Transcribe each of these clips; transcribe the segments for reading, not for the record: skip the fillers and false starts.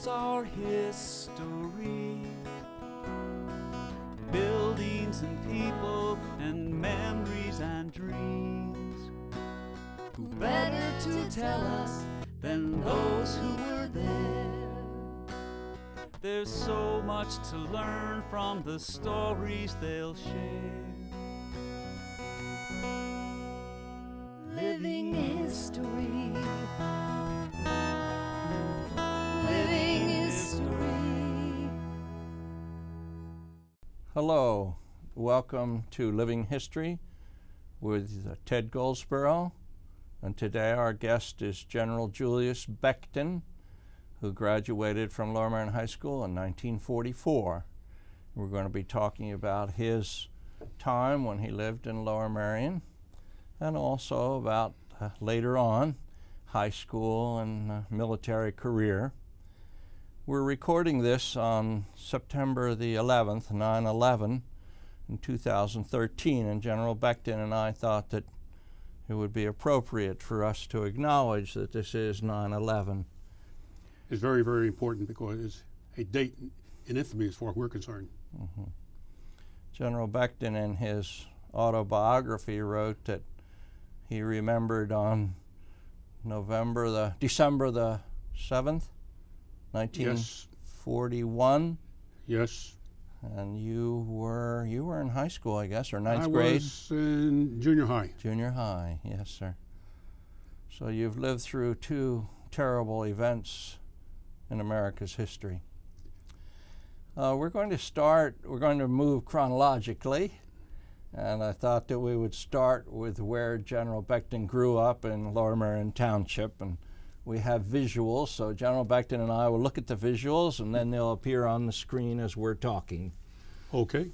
is our history. Buildings and people and memories and dreams. Who better to tell us than those who were there? There's so much to learn from the stories they'll share. Living history. Living history. Hello, welcome to Living History with Ted Goldsborough, and today our guest is General Julius Becton, who graduated from Lower Merion High School in 1944. We're going to be talking about his time when he lived in Lower Merion, and also about later on high school and military career. We're recording this on September the 11th, 9/11 in 2013, and General Becton and I thought that it would be appropriate for us to acknowledge that this is 9/11. It's very, very important because it's a date in infamy as far as we're concerned. Mm-hmm. General Becton in his autobiography wrote that he remembered on December the 7th, 1941. Yes. And you were in high school, I guess, or ninth grade? I was in junior high. Junior high, yes, sir. So you've lived through two terrible events in America's history. We're going to move chronologically, and I thought that we would start with where General Becton grew up in Lower Merion Township, and we have visuals, so General Becton and I will look at the visuals, and then they'll appear on the screen as we're talking. Okay.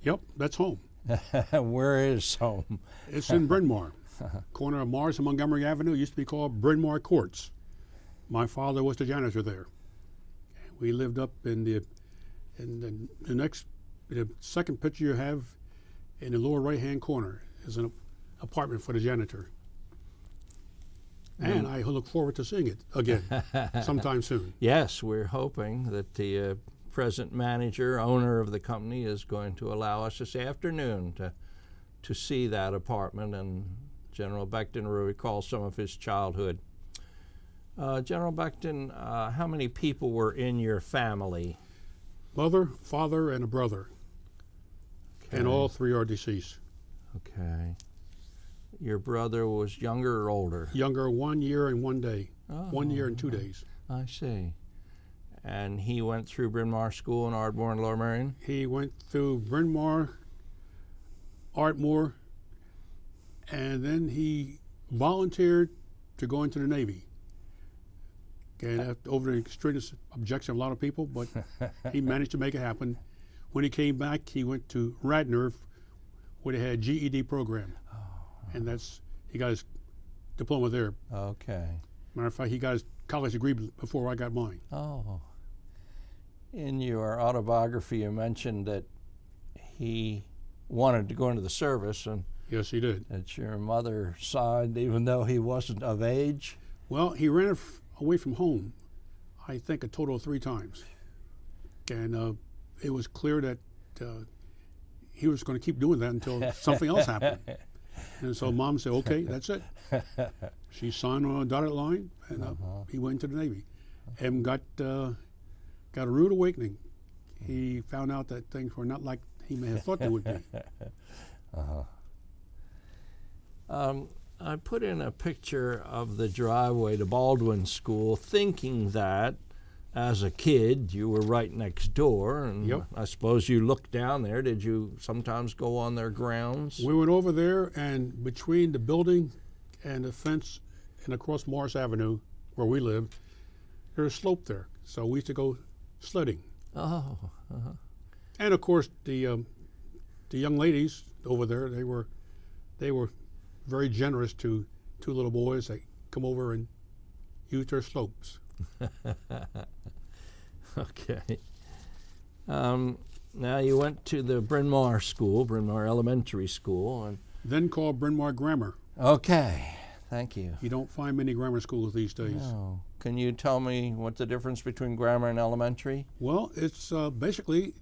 Yep, that's home. Where is home? It's in Bryn Mawr, corner of Mars and Montgomery Avenue. It used to be called Bryn Mawr Courts. My father was the janitor there. We lived up in the second picture you have in the lower right-hand corner is an apartment for the janitor. And I look forward to seeing it again sometime soon. Yes, we're hoping that the present manager, owner of the company, is going to allow us this afternoon to see that apartment, and General Becton will recall some of his childhood. General Becton, how many people were in your family? Mother, father, and a brother. Okay. And all three are deceased. Okay. Your brother was younger or older? Younger, 1 year and 1 day. Oh, 1 year and 2 days. I see. And he went through Bryn Mawr School in Ardmore and Lower Merion? He went through Bryn Mawr, Ardmore, and then he volunteered to go into the Navy. And over the strenuous objection of a lot of people, but he managed to make it happen. When he came back, he went to Radnor, where they had a GED program. Oh. And he got his diploma there. Okay. Matter of fact, he got his college degree before I got mine. Oh. In your autobiography, you mentioned that he wanted to go into the service, and yes, he did. That your mother signed, even though he wasn't of age. Well, he ran away from home, I think a total of 3 times. And it was clear that he was going to keep doing that until something else happened. And so Mom said, okay, that's it. She signed on a dotted line, and he went into the Navy and got a rude awakening. He found out that things were not like he may have thought they would be. I put in a picture of the driveway to Baldwin School, thinking that as a kid you were right next door, and yep. I suppose you looked down there. Did you sometimes go on their grounds? We went over there, and between the building and the fence and across Morris Avenue, where we lived, there's a slope there. So we used to go sledding. Oh. And of course, the young ladies over there, they were very generous to 2 little boys that come over and use their slopes. Okay. Now you went to the Bryn Mawr School, Bryn Mawr Elementary School, and then called Bryn Mawr Grammar. Okay, thank you. You don't find many grammar schools these days. No. Can you tell me what the difference between grammar and elementary? Well, it's basically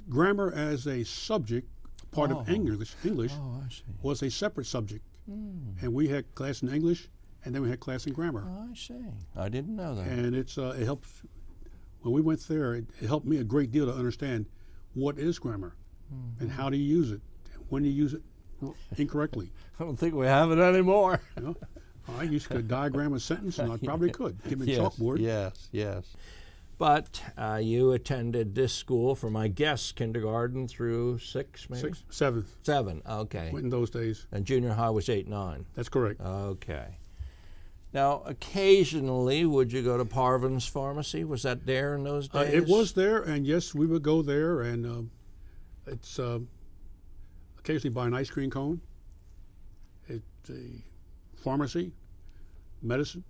grammar as a subject, part of English, Oh, I see. was a separate subject. And we had class in English, and then we had class in grammar. Oh, I see. I didn't know that. And it helps. When we went there, it helped me a great deal to understand what is grammar and how do you use it, when you use it incorrectly. I don't think we have it anymore. You know? I used to diagram a sentence, and I probably could. Give me a chalkboard. Yes. But you attended this school from, I guess, kindergarten through 6, maybe? 6, 7. 7, okay. Went in those days. And junior high was 8, 9. That's correct. Okay. Now, occasionally, would you go to Parvin's Pharmacy? Was that there in those days? It was there, and yes, we would go there, and it's occasionally buy an ice cream cone. It's a pharmacy, medicine,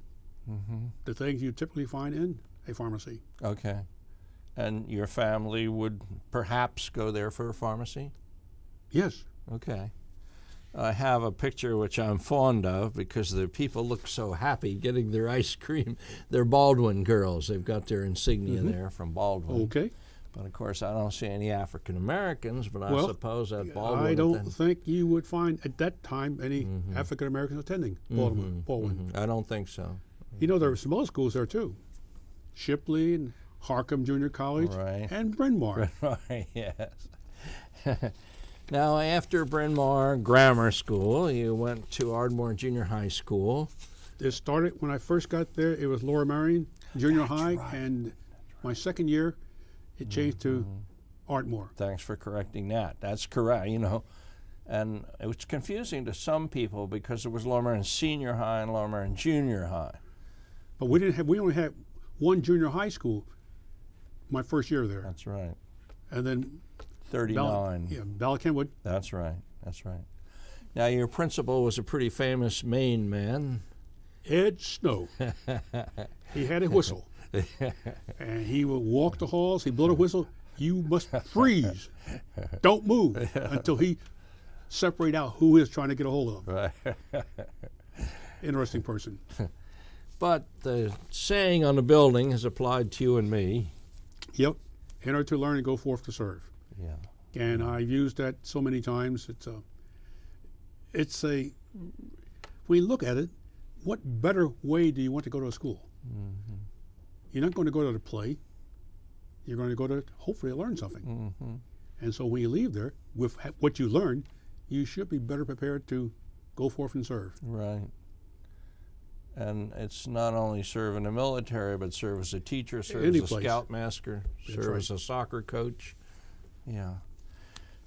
the things you typically find in a pharmacy. Okay. And your family would perhaps go there for a pharmacy? Yes. Okay. I have a picture which I'm fond of because the people look so happy getting their ice cream. They're Baldwin girls. They've got their insignia there from Baldwin. Okay. But of course, I don't see any African Americans, but Well, I suppose at Baldwin. I don't think you would find at that time any African Americans attending Baldwin. I don't think so. You know, there were some other schools there too. Shipley and Harcum Junior College and Bryn Mawr. Right, yes. Now, after Bryn Mawr Grammar School, you went to Ardmore Junior High School. It started when I first got there. It was Lower Merion Junior High, and my second year, it changed to Ardmore. Thanks for correcting that. That's correct, you know. And it was confusing to some people because it was Lower Merion Senior High and Lower Merion Junior High. But we only had one junior high school my first year there. That's right. And then 39. Bala Kenwood. That's right. Now, your principal was a pretty famous Maine man. Ed Snow. He had a whistle. And he would walk the halls, he'd blow the whistle. You must freeze. Don't move until he separate out who is trying to get a hold of him. Right. Interesting person. But the saying on the building is applied to you and me. Yep. Enter to learn and go forth to serve. Yeah. And I've used that so many times. When you look at it, what better way do you want to go to a school? You're not going to go to play. You're going to go to hopefully learn something. And so when you leave there with what you learned, you should be better prepared to go forth and serve. Right. And it's not only serve in the military, but serve as a teacher, serve as a scoutmaster, serve as a soccer coach. Yeah.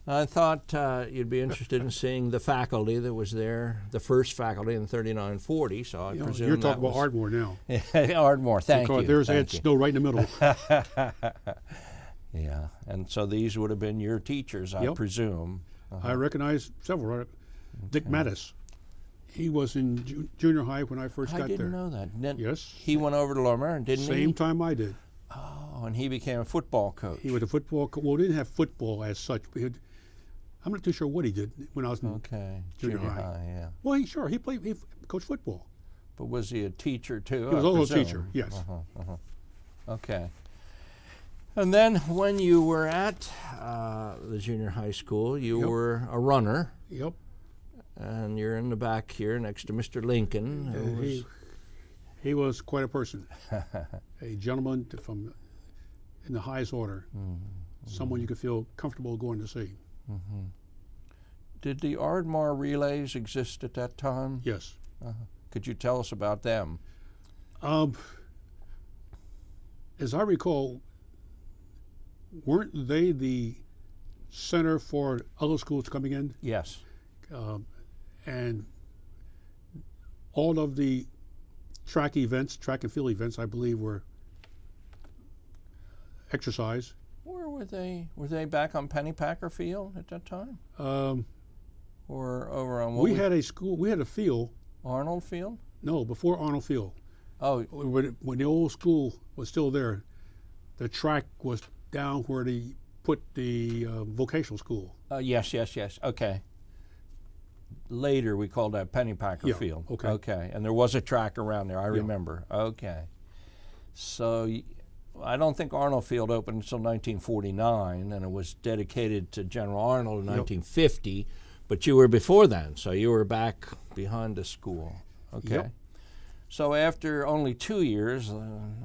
I thought you'd be interested in seeing the faculty that was there, the first faculty in 3940. So I presume you're talking about Ardmore now. Ardmore, thank you. Because there's Ed Snow right in the middle. Yeah, and so these would have been your teachers, I presume. I recognize several. Dick Mattis. He was in junior high when I first got there. I didn't know that. Yes. He went over to Lower Merion, didn't he? Same time I did. Oh, and he became a football coach. He was a football coach. Well, we didn't have football as such. I'm not too sure what he did when I was in junior high. Yeah. Well, he coached football. But was he a teacher too? He was also a teacher, yes. Okay. And then when you were at the junior high school, you were a runner. Yep. And you're in the back here next to Mr. Lincoln. He was quite a person. A gentleman in the highest order. Someone you could feel comfortable going to see. Did the Ardmore relays exist at that time? Yes. Could you tell us about them? As I recall, weren't they the center for other schools coming in? Yes. And all of the track and field events, I believe, were exercise. Where were they? Were they back on Pennypacker Field at that time? Or over on we had a field. Arnold Field? No, before Arnold Field. Oh. When the old school was still there, the track was down where they put the vocational school. Yes. Okay. later we called that Pennypacker Yeah, Field. okay. Okay, and there was a track around there, I Yeah. remember. Okay. So I don't think Arnold Field opened until 1949, and it was dedicated to General Arnold in 1950, but you were before then, so you were back behind the school. Okay. Yep. So after only 2 years,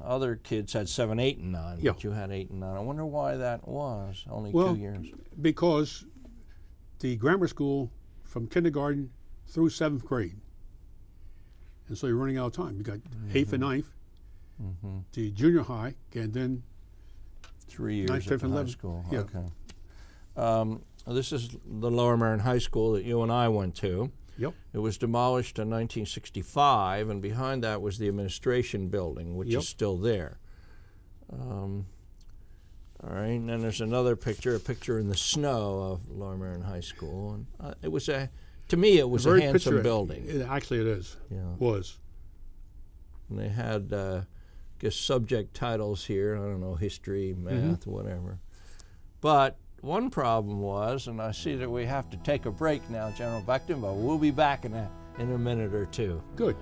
other kids had 7, 8, and 9, Yeah. but you had 8 and 9. I wonder why that was, only Well, 2 years. because the grammar school from kindergarten through 7th grade. And so you're running out of time. You got 8th and 9th, the junior high, and then 3 years 9th, at 10th, the and high 11th. school. Yeah. Okay. This is the Lower Merion High School that you and I went to. Yep. It was demolished in 1965, and behind that was the administration building, which Yep. is still there. All right, and then there's another picture, a picture in the snow of Lower Merion High School. And it was to me, it was a Very handsome picturesque. building. Actually, it is. Yeah. Was. And they had, I guess, subject titles here. I don't know, history, math, whatever. But one problem was, and I see that we have to take a break now, General Becton, but we'll be back in a minute or two. Good.